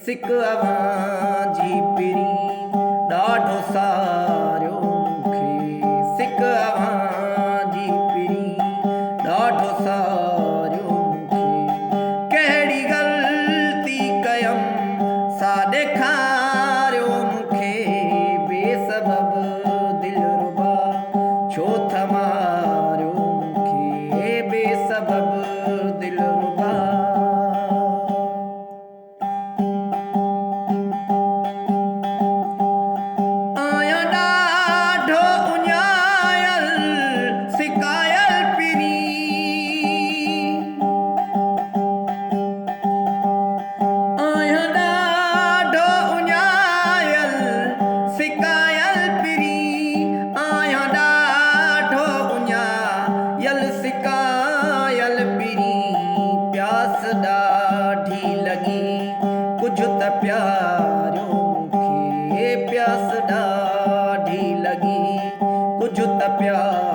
सिक अवां जी पिरी ॾाढो सारियो मूंखे सिक अवां जी पिरी ॾाढो सारियो मूंखे कहिड़ी ग़लती कयमि सा ॾेखारियो मूंखे बेसबब दिलरुबा छो था मारियो मूंखे बेसबब दिलरुबा सिकायल पिरी प्यास ॾाढी लॻी कुझु त प्यारियो मूंखे प्यास ॾाढी लॻी कुझु त प्यार